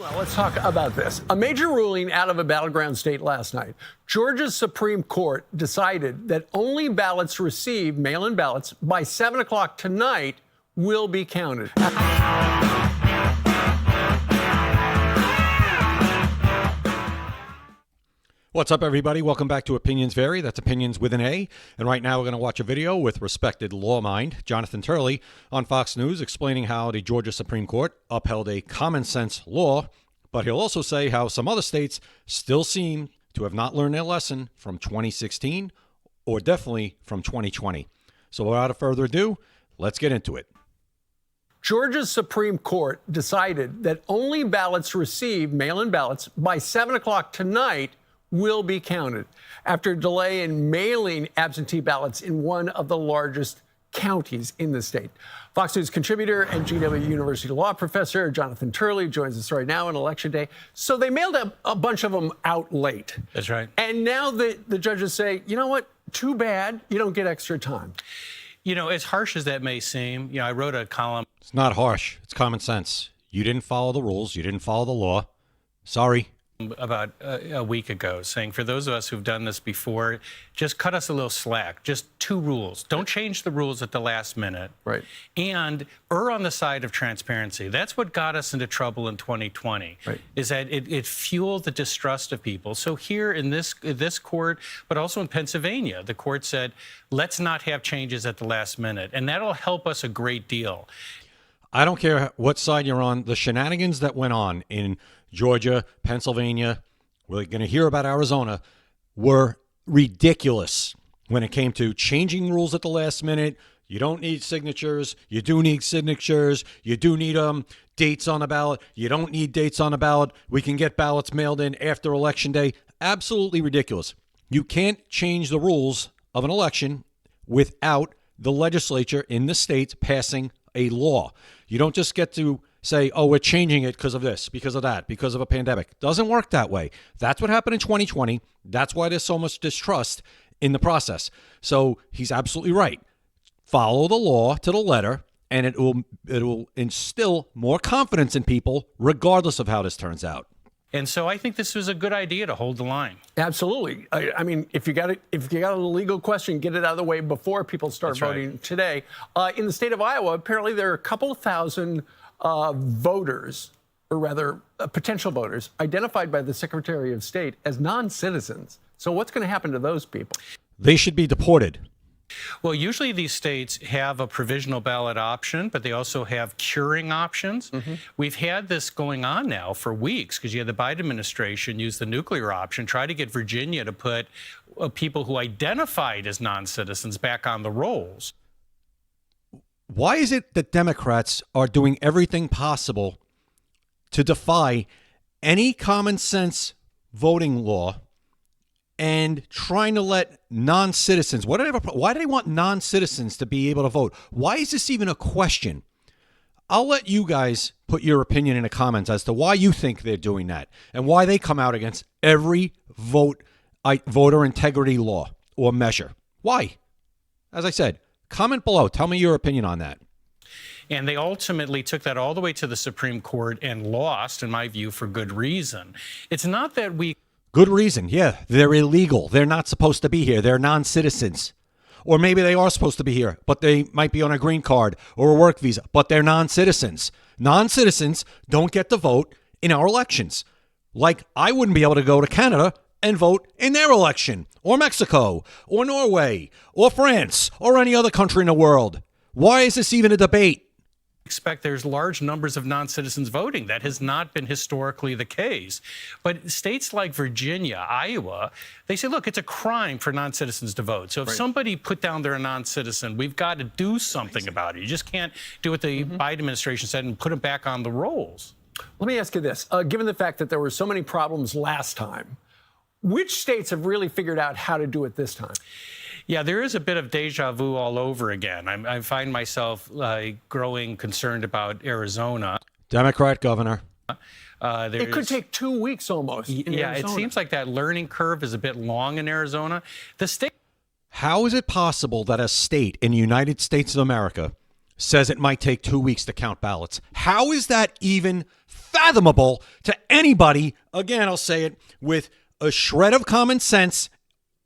Well, let's talk about this. A major ruling out of a battleground state last night. Georgia's Supreme Court decided that only ballots received, mail-in ballots, by 7 o'clock tonight will be counted. What's up, everybody? Welcome back to Opinions Vary. That's Opinions with an A. And right now we're going to watch a video with respected law mind, Jonathan Turley, on Fox News explaining how the Georgia Supreme Court upheld a common sense law, but he'll also say how some other states still seem to have not learned their lesson from 2016 or definitely from 2020. So without further ado, let's get into it. Georgia's Supreme Court decided that only ballots received, mail-in ballots, by 7 o'clock tonight will be counted after a delay in mailing absentee ballots in one of the largest counties in the state. Fox News contributor and GW University law professor Jonathan Turley joins us right now on Election Day. So they mailed a bunch of them out late. That's right. And now the judges say, you know what, too bad, you don't get extra time. You know, as harsh as that may seem, I wrote a column. It's not harsh. It's common sense. You didn't follow the rules. You didn't follow the law. Sorry. About a week ago, saying for those of us who've done this before, just cut us a little slack. Just two rules. Don't change the rules at the last minute. Right. And err on the side of transparency. That's what got us into trouble in 2020, right. Is that it fueled the distrust of people. So here in this court, but also in Pennsylvania, the court said, let's not have changes at the last minute. And that'll help us a great deal. I don't care what side you're on. The shenanigans that went on in Georgia, Pennsylvania, we're going to hear about Arizona, were ridiculous when it came to changing rules at the last minute. You don't need signatures. You do need signatures. You do need dates on the ballot. You don't need dates on the ballot. We can get ballots mailed in after Election Day. Absolutely ridiculous. You can't change the rules of an election without the legislature in the state passing a law. You don't just get to say, oh, we're changing it because of this, because of that, because of a pandemic. Doesn't work that way. That's what happened in 2020. That's why there's so much distrust in the process. So he's absolutely right. Follow the law to the letter, and it will instill more confidence in people regardless of how this turns out. And so I think this was a good idea to hold the line. Absolutely. I mean, if you got a legal question, get it out of the way before people start voting today. In the state of Iowa, apparently there are a couple thousand voters, or rather potential voters, identified by the Secretary of State as non-citizens. So what's going to happen to those people? They should be deported. Well, usually these states have a provisional ballot option, but they also have curing options. Mm-hmm. We've had this going on now for weeks because you had the Biden administration use the nuclear option, try to get Virginia to put people who identified as non-citizens back on the rolls. Why is it that Democrats are doing everything possible to defy any common sense voting law and trying to let non-citizens, why do they want non-citizens to be able to vote? Why is this even a question? I'll let you guys put your opinion in the comments as to why you think they're doing that and why they come out against every voter integrity law or measure. Why? As I said, comment below. Tell me your opinion on that. And they ultimately took that all the way to the Supreme Court and lost, in my view, for good reason. It's not that we... Good reason, yeah. They're illegal. They're not supposed to be here. They're non-citizens. Or maybe they are supposed to be here, but they might be on a green card or a work visa, but they're non-citizens. Non-citizens don't get to vote in our elections. Like I wouldn't be able to go to Canada and vote in their election, or Mexico, or Norway, or France, or any other country in the world. Why is this even a debate? Expect there's large numbers of non-citizens voting. That has not been historically the case. But states like Virginia, Iowa, they say, look, it's a crime for non-citizens to vote. So if somebody put down they're a non-citizen, we've got to do something about it. You just can't do what the Biden administration said and put them back on the rolls. Let me ask you this. Given the fact that there were so many problems last time, which states have really figured out how to do it this time? Yeah, there is a bit of deja vu all over again. I find myself growing concerned about Arizona. Democrat governor. It could take 2 weeks almost. Yeah, Arizona. It seems like that learning curve is a bit long in Arizona. The state. How is it possible that a state in the United States of America says it might take 2 weeks to count ballots? How is that even unfathomable to anybody, again, I'll say it, with a shred of common sense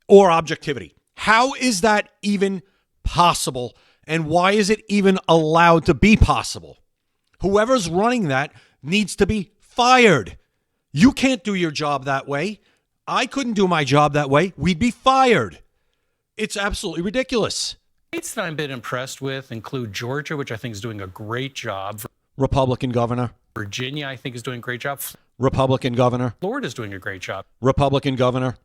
or objectivity. How is that even possible? And why is it even allowed to be possible? Whoever's running that needs to be fired. You can't do your job that way. I couldn't do my job that way. We'd be fired. It's absolutely ridiculous. States that I've been impressed with include Georgia, which I think is doing a great job. Republican governor. Virginia, I think, is doing a great job. Republican governor. Florida's doing a great job. Republican governor.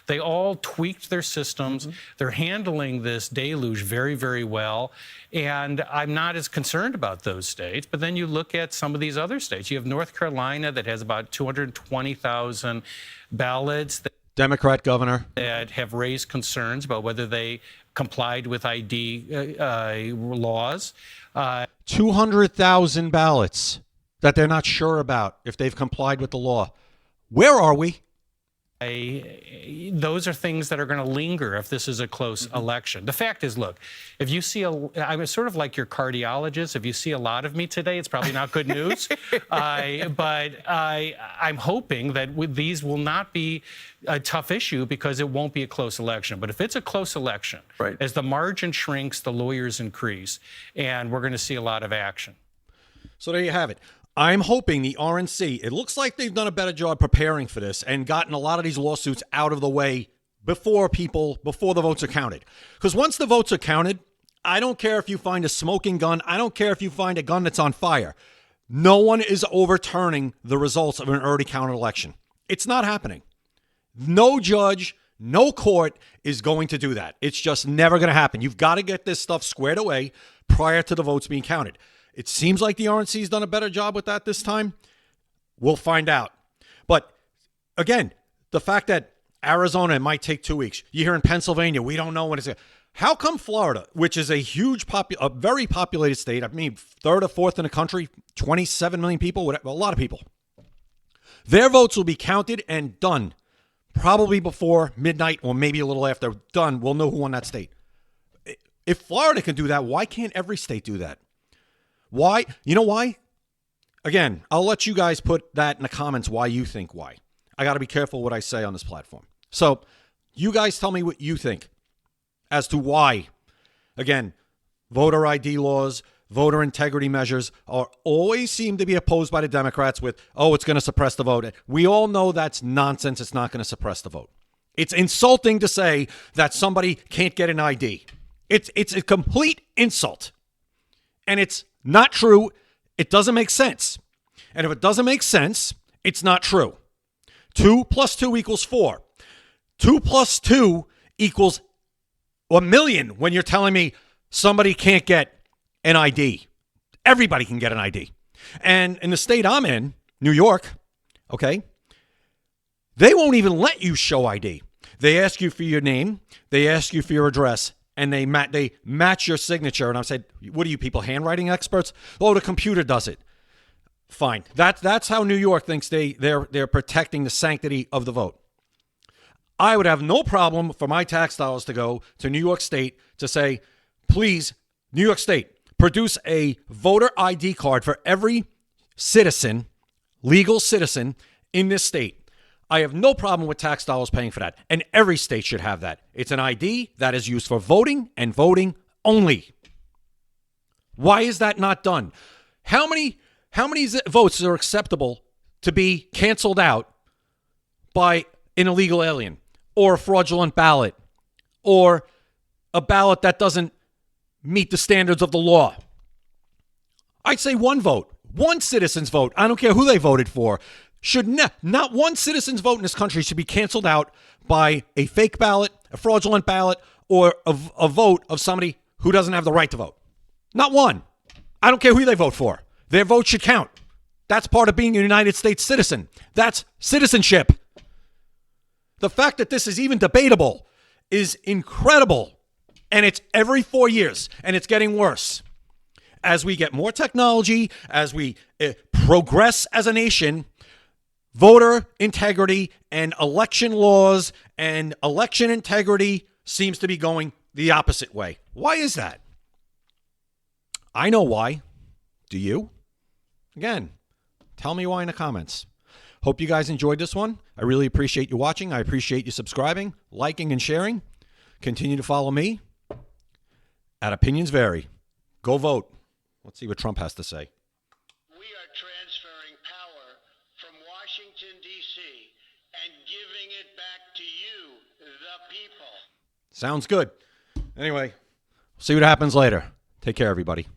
They all tweaked their systems. They're handling this deluge very, very well. And I'm not as concerned about those states. But then you look at some of these other states. You have North Carolina that has about 220,000 ballots Democrat governor. that have raised concerns about whether they complied with ID laws. 200,000 ballots that they're not sure about if they've complied with the law. Where are we? Those are things that are going to linger if this is a close election. The fact is, look, if you see I'm sort of like your cardiologist. If you see a lot of me today, it's probably not good news. But I'm hoping that these will not be a tough issue because it won't be a close election. But if it's a close election, right, as the margin shrinks, the lawyers increase, and we're going to see a lot of action. So there you have it. I'm hoping the RNC, it looks like they've done a better job preparing for this and gotten a lot of these lawsuits out of the way before the votes are counted. Because once the votes are counted, I don't care if you find a smoking gun. I don't care if you find a gun that's on fire. No one is overturning the results of an already counted election. It's not happening. No judge, no court is going to do that. It's just never going to happen. You've got to get this stuff squared away prior to the votes being counted. It seems like the RNC's done a better job with that this time. We'll find out. But again, the fact that Arizona, it might take 2 weeks. You hear in Pennsylvania, we don't know when it's going to. How come Florida, which is a very populated state, I mean, third or fourth in the country, 27 million people, whatever, a lot of people, their votes will be counted and done probably before midnight or maybe a little after done. We'll know who won that state. If Florida can do that, why can't every state do that? Why? You know why? Again, I'll let you guys put that in the comments why you think why. I got to be careful what I say on this platform. So you guys tell me what you think as to why. Again, voter ID laws, voter integrity measures always seem to be opposed by the Democrats with, oh, it's going to suppress the vote. We all know that's nonsense. It's not going to suppress the vote. It's insulting to say that somebody can't get an ID. It's a complete insult. And it's not true. It doesn't make sense. And if it doesn't make sense, it's not true. 2 + 2 = 4. 2 + 2 = 1,000,000 when you're telling me somebody can't get an ID. Everybody can get an ID. And in the state I'm in, New York, okay, they won't even let you show ID. They ask you for your name. They ask you for your address. And they match your signature. And I said, what are you people, handwriting experts? Oh, the computer does it. Fine. That's how New York thinks they're protecting the sanctity of the vote. I would have no problem for my tax dollars to go to New York State to say, please, New York State, produce a voter ID card for every citizen, legal citizen in this state. I have no problem with tax dollars paying for that. And every state should have that. It's an ID that is used for voting and voting only. Why is that not done? How many votes are acceptable to be canceled out by an illegal alien or a fraudulent ballot or a ballot that doesn't meet the standards of the law? I'd say one vote, one citizen's vote. I don't care who they voted for. Not one citizen's vote in this country should be canceled out by a fake ballot, a fraudulent ballot, or a vote of somebody who doesn't have the right to vote. Not one. I don't care who they vote for. Their vote should count. That's part of being a United States citizen. That's citizenship. The fact that this is even debatable is incredible. And it's every 4 years, and it's getting worse. As we get more technology, as we progress as a nation, voter integrity and election laws and election integrity seems to be going the opposite way. Why is that? I know why. Do you? Again, Tell me why in the comments. Hope you guys enjoyed this one. I really appreciate you watching. I appreciate you subscribing, liking, and sharing. Continue to follow me at Opinions Vary. Go vote. Let's see what Trump has to say. We are transferring power from Washington, D.C. and giving it back to you, the people. Sounds good. Anyway, see what happens later. Take care, everybody.